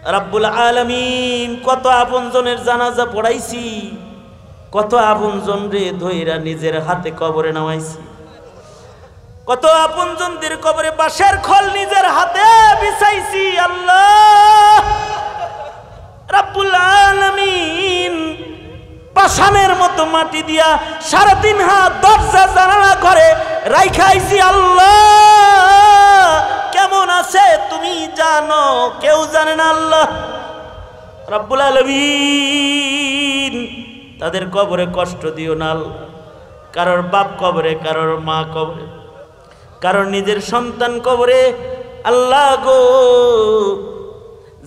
রব্বুল আলামিন কত আপনজনের জানাজা পড়াইছি, কত আপনজন রে ধইরা নিজের হাতে কবরে নামাইছি, কত আপনজনদের কবরে বাঁশের খোল নিজের হাতে বিছাইছি। আল্লাহ রব্বুল আলামিন পাষাণের মতো মাটি দিয়া 3.5 হাত দরজা জানালা করে রাইখাইছি। আল্লাহ কেমন আছে তুমি জানো, কেউ জানে না। আল্লাহ রব্বুল আলামিন তাদের কবরে কষ্ট দিও না। কারোর বাপ কবরে, কারোর মা কবরে, কারোর নিজের সন্তান কবরে। আল্লাহ গো,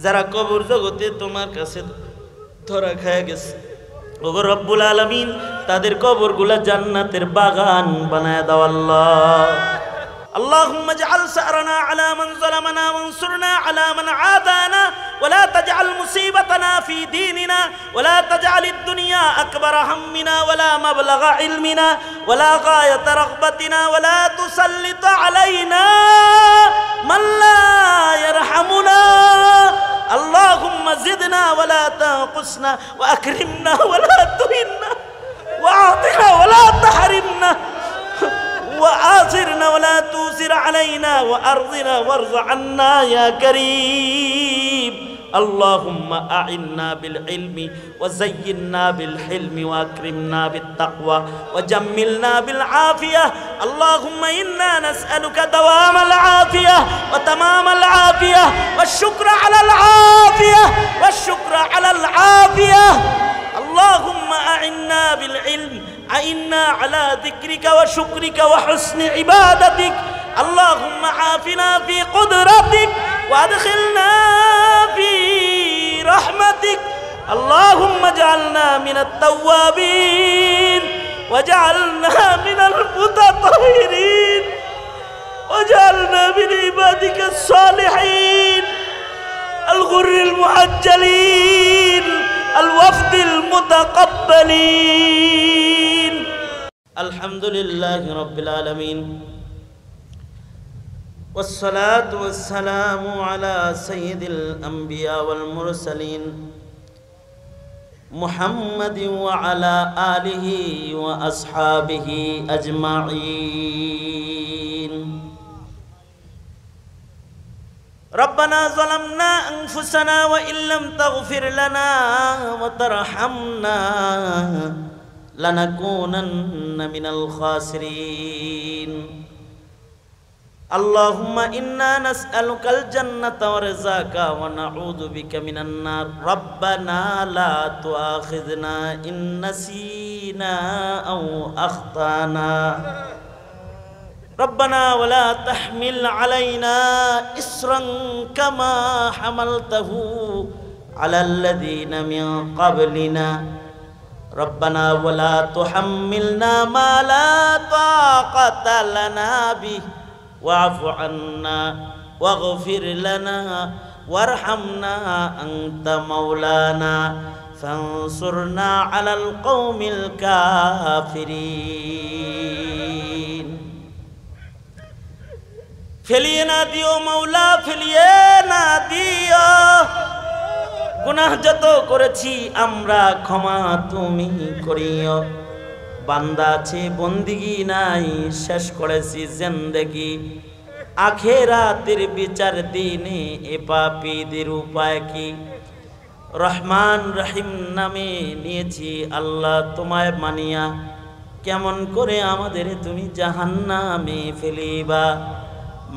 যারা কবর জগতে তোমার কাছে ধরা খায় গেছে, ওগো রব্বুল আলামিন তাদের কবরগুলা জান্নাতের বাগান বানায় দাও। আল্লাহ اللهم اجعل سأرنا على من ظلمنا وانصرنا على من عادانا ولا تجعل مصيبتنا في ديننا ولا تجعل الدنيا أكبر همنا ولا مبلغ علمنا ولا غاية رغبتنا ولا تسلط علينا من لا يرحمنا اللهم زدنا ولا تنقصنا وأكرمنا ولا تهنا وأعطنا ولا تحرمنا وآثرنا ولا توسر علينا وأرضنا وارض عنا يا كريم اللهم أعنا بالعلم وزينا بالحلم وأكرمنا بالتقوى وجملنا بالعافية اللهم إنا نسألك دوام العافية وتمام العافية والشكر على العافية والشكر على العافية اللهم أعنا بالعلم أعنا على ذكرك وشكرك وحسن عبادتك اللهم عافنا في قدرتك وادخلنا في رحمتك اللهم اجعلنا من التوابين واجعلنا من المتطهرين واجعلنا من عبادك الصالحين الغر المحجلين الوفد المتقبلين الحمد لله رب العالمين والصلاة والسلام على سيد الأنبياء والمرسلين محمد وعلى آله وأصحابه أجمعين ربنا ظلمنا أنفسنا وإن لم تغفر لنا وترحمنا لنكونن من الخاسرين اللهم إنا نسألك الجنة ورزاك ونعوذ بك من النار ربنا لا تؤاخذنا إن نسينا أو أخطأنا ربنا ولا تحمل علينا إصرا كما حملته على الذين من قبلنا ربنا ولا تحملنا ما لا طاقة لنا به واعف عنا واغفر لنا وارحمنا أنت مولانا فانصرنا على القوم الكافرين ফেলিয়ে না দিও মৌলা, ফেলিয়ে না দিও। গুনাহ যত করেছি আমরা ক্ষমা তুমি করিও। বান্দা আছে বন্দিগি নাই, শেষ করেছি জিন্দেগি। আখেরাতের বিচার দিনে এ পাপীদের উপায় কি? রহমান রহিম নামে নিয়েছি আল্লাহ তোমায় মানিয়া, কেমন করে আমাদের তুমি জাহান্নামে ফেলিবা?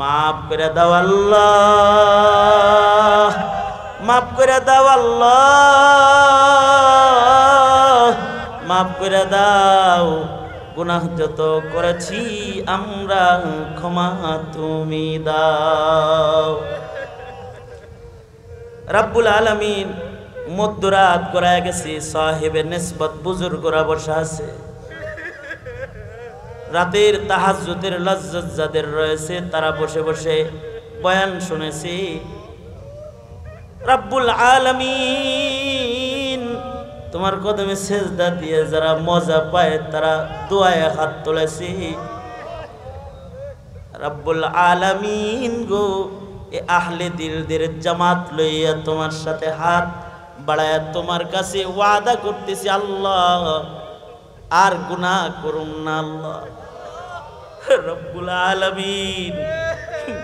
মাফ করে দাও আল্লাহ, মাফ করে দাও আল্লাহ, মাফ করে দাও। গুনাহ যত করেছি আমরা ক্ষমা তুমি দাও। রব্বুল আলামিন মধ্যরাত গড়ায় গেছে, সাহেবে নিসবত বুজুর্গরা বসা আছে। রাতের তাহাজ্জুদের লজ্জত যাদের রয়েছে তারা বসে বসে বয়ান শুনেছি। রব্বুল আলামিন তোমার কদমে সেজদা দিয়ে যারা মজা পায় তারা দোয়ায় হাত তুলেছি। রব্বুল আলামিন গো, এ আহলে দিলদের জামাত লইয়া তোমার সাথে হাত বাড়ায়া তোমার কাছে ওয়াদা করতেছি আল্লাহ আর গুনাহ করুম না আল্লাহ। রব্বুল আলামিন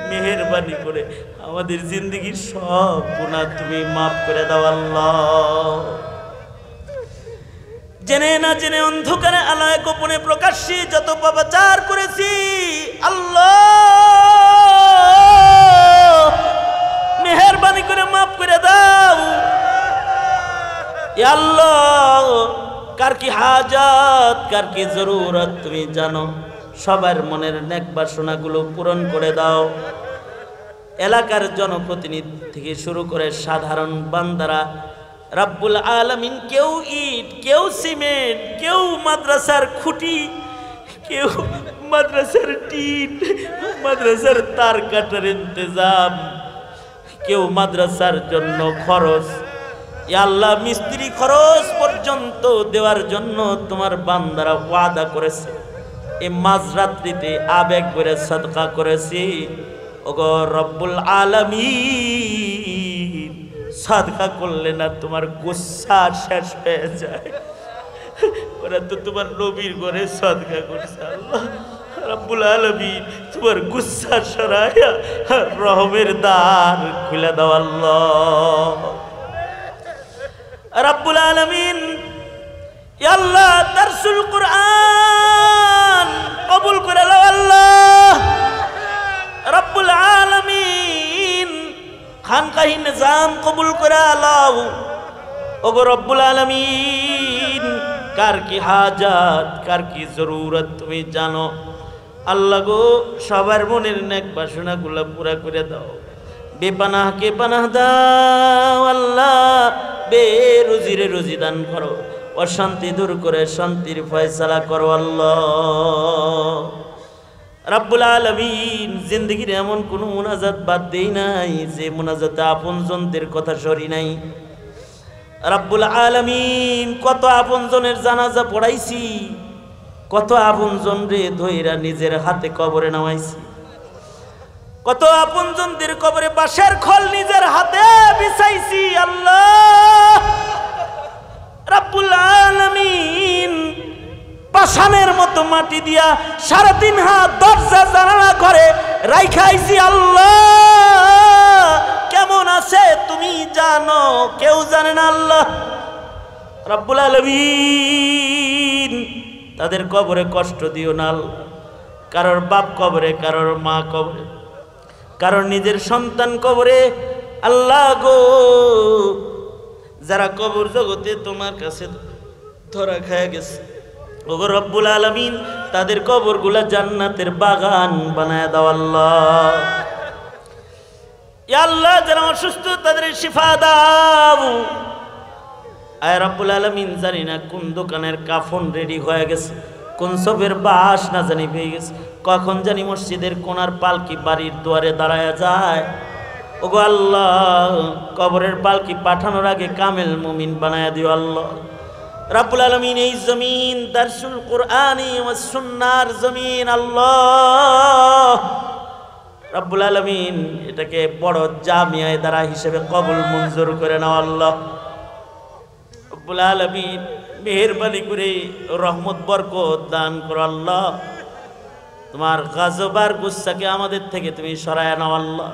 মেহেরবানি করে আমাদের জিন্দগির সব গুনাহ তুমি মাফ করে দাও আল্লাহ। জেনে না জেনে অন্ধকারে আলোয় গোপনে প্রকাশ্যে যত পাপাচার করেছি আল্লাহ মেহেরবানি করে মাফ করে দাও ইয়া আল্লাহ। কার কি হাজাত কার কি জরুরত তুমি জানো, সবার মনের নেক বাসনাগুলো পূরণ করে দাও। এলাকার জনপ্রতিনিধি থেকে শুরু করে সাধারণ বান্দারা রব্বুল আলামিন, কেউ ইট, কেউ সিমেন্ট, কেউ মাদ্রাসার খুঁটি, কেউ মাদ্রাসার টিন, মাদ্রাসার তার কাটার ইন্তজাম, কেউ মাদ্রাসার জন্য খরচ, ইয়া আল্লাহ মিস্ত্রি খরচ পর্যন্ত দেওয়ার জন্য তোমার বান্দারা ওয়াদা করেছে। এই মাঝরাত্রিতে আবেগ করে সাদকা করেছি। ওগো রব্বুল আলামিন, সাদকা করলে না তোমার গুসা শেষ হয়ে যায়। ওরা তো তোমার নবীর ঘরে সাদকা করছে আল্লাহ রব্বুল আলামিন, তোমার গুসা সরাইয়া রহমের দ্বার খুলে দাও আল্লাহ রব্বুল আলামিন। ইয়া আল্লাহ দারসুল কুরআন কবুল করে নাও আল্লাহ রব্বুল আলামিন। খানকাহি নিজাম কবুল করে নাও ওগো রব্বুল আলামিন। কার কি হাজাত কার কি জরুরত তুমি জানো আল্লাহ গো। সবার মনের নেক বাসনাগুলো পুরা করে দাও। বেপানাহকে পানাহ দাও আল্লাহ। বেরুজিরে রুজি দান করো। অশান্তি দূর করে শান্তির ফয়সালা করো আল্লাহ রব্বুল আলামিন। জিন্দগির এমন কোনো মুনাজাত বাদ দেই নাই যে মুনাজাতে আপনজনদের কথা সরি নাই রব্বুল আলামিন। কত আপনজনের জানাজা পড়াইছি, কত আপনজন রে ধইরা নিজের হাতে কবরে নামাইছি, কত আপনজনদের কবরে বাঁশের খোল নিজের হাতে বিছাইছি আল্লাহ রব্বুল আলামিন। পাষাণের মতো মাটি দিয়া 3.5 হাত দরজা জানালা করে রাইখাইছি আল্লাহ। কেমন আছে তুমি জানো, কেউ জানে না আল্লাহ রব্বুল আলামিন। তাদের কবরে কষ্ট দিও না আল্লাহ। কারোর বাপ কবরে, কারোর মা কবরে, কারোর নিজের সন্তান কবরে আল্লাহ গো। যারা কবর জগতে তোমার কাছে ধরা খায় গেছে ওগো রব্বুল আলামিন, তাদের কবরগুলা জান্নাতের বাগান বানায় দাও আল্লাহ। ইয়া আল্লাহ যারা অসুস্থ তাদের শিফা দাও আয় রব্বুল আলামিন। জানি না কোন দোকানের কাফন রেডি হয়ে গেছে, কোন সবের বাস না জানি পেয়ে গেছে, কখন জানি মসজিদের কোনার পালকি বাড়ির দুয়ারে দাঁড়ায় যায় ওগো আল্লাহ। কবরের পালকি পাঠানোর আগে কামেল মুমিন বানায় দিও আল্লাহ রব্বুল আলামিন। এই জমিন দারসুল কুরআনি ওয়াস সুন্নাহর জমিন আল্লাহ রব্বুল আলামিন। এটাকে বড় জামিয়া ইদারা হিসেবে কবুল মঞ্জুর করে নাও আল্লাহ রব্বুল আলামিন। মেহেরবানি করে রহমত বরকত দান করো আল্লাহ। তোমার গজব আর গুসাকে আমাদের থেকে তুমি সরায় নাও আল্লাহ।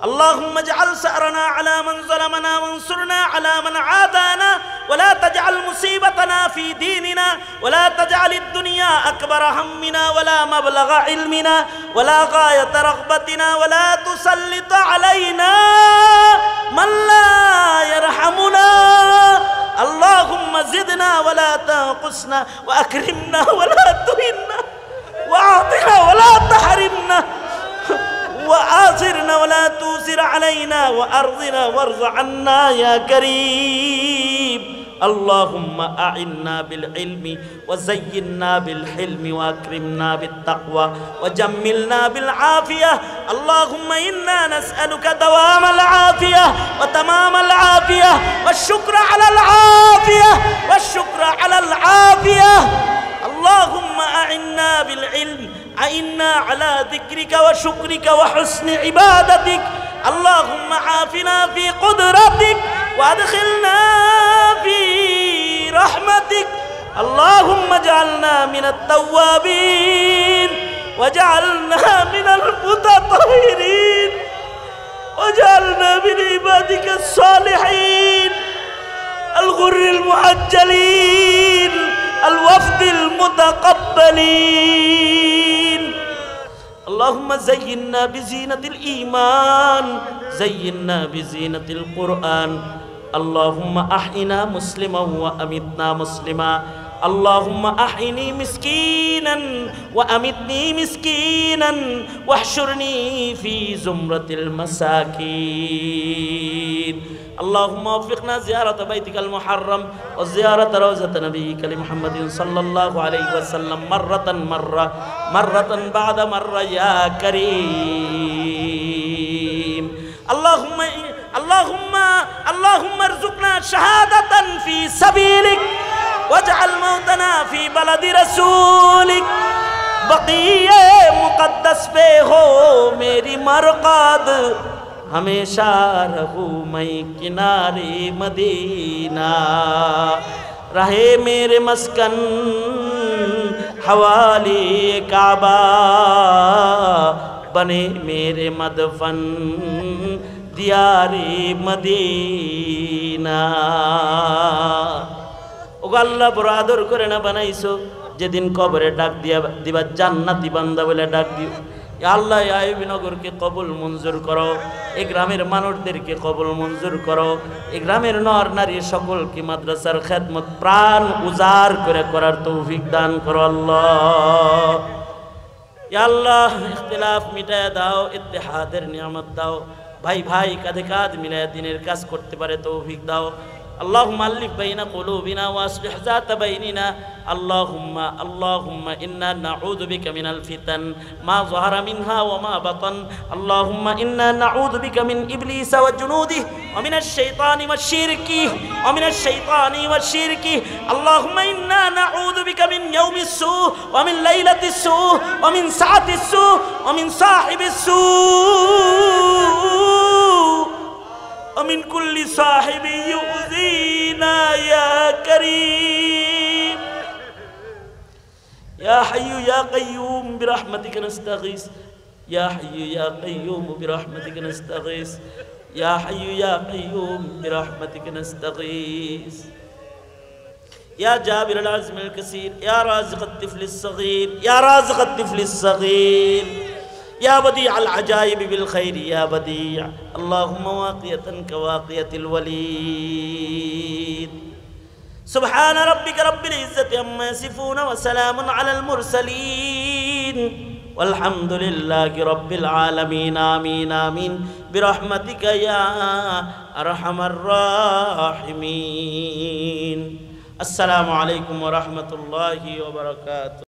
اللهم اجعل سأرنا على من ظلمنا وانصرنا على من عادانا ولا تجعل مصيبتنا في ديننا ولا تجعل الدنيا أكبر همنا ولا مبلغ علمنا ولا غاية رغبتنا ولا تسلط علينا من لا يرحمنا اللهم زدنا ولا تنقصنا وأكرمنا ولا تهنا وأعطنا ولا تحرمنا وآثرنا ولا توسر علينا وأرضنا وارض عنا يا كريم اللهم أعنا بالعلم وزينا بالحلم وأكرمنا بالتقوى وجملنا بالعافية اللهم إنا نسألك دوام العافية وتمام العافية والشكر على العافية والشكر على العافية اللهم أعنا بالعلم আইন্না আলা যিকরিকা ওয়া শুকরিকা ওয়া হুসনি ইবাদাতিক اللهم عافنا في قدرتك وادخلنا في رحمتك اللهم اجعلنا من التوابين واجعلنا من المتطهرين واجعلنا من عبادك الصالحين الغر المعجلين الوفد المتقبلين اللهم زينا بزينة الإيمان زينا بزينة القرآن اللهم أحينا مسلما وأمتنا مسلما اللهم أحيني مسكينا وأمتني مسكينا واحشرني في زمرة المساكين اللهم وفقنا زيارة بيتك المحرم وزيارة روزة نبيك لمحمد صلى الله عليه وسلم مرة بعد مرة يا كريم اللهم ارزقنا شهادة في سبيلك واجعل موتنا في بلد رسولك بقيہ مقدس پہ ہو میری مرقد ہمیشہ رہوں میں کنارے مدینہ رہے میرے مسکن حوالی کعبہ بنے میرے مدفن دیار مدینہ ওগো আল্লাহ বড় আদর করে না বানাইছো যেদিন কবরে ডাক দিবা জান্নাতি বান্দা বলে ডাক দিও ইয়া আল্লাহ এই আইয়ুবী নগরকে কবুল মঞ্জুর করো এই গ্রামের মানুষদেরকে কবুল মঞ্জুর করো এই গ্রামের নর নারী সকলকে মাদ্রাসার খেদমত প্রাণ উজাড় করে করার তৌফিক দান করো আল্লাহ ইয়া আল্লাহ ইখতিলাফ মিটায় দাও ইত্তেহাদের নিয়ামত দাও ভাই ভাই কাঁধে কাঁধ মিলায় দিনের কাজ করতে পারে তৌফিক দাও اللهم ألف بين قلوبنا وأصلح ذات بيننا اللهم إنا نعوذ بك من الفتن ما ظهر منها وما بطن اللهم إنا نعوذ بك من إبليس وجنوده ومن الشيطان والشرك اللهم إنا نعوذ بك من يوم السوء ومن ليلة السوء ومن ساعة السوء ومن صاحب السوء ومن كل صاحب يؤذينا يا كريم يا حي يا قيوم برحمتك نستغيث يا حي يا قيوم برحمتك نستغيث يا حي يا قيوم برحمتك نستغيث يا جابر العزم الكثير يا رازق الطفل الصغير يا رازق الطفل الصغير يا بديع العجائب بالخير يا بديع اللهم واقية كواقية الوليد سبحان ربك رب العزة عما يصفون وسلام على المرسلين والحمد لله رب العالمين آمين آمين برحمتك يا أرحم الراحمين السلام عليكم ورحمة الله وبركاته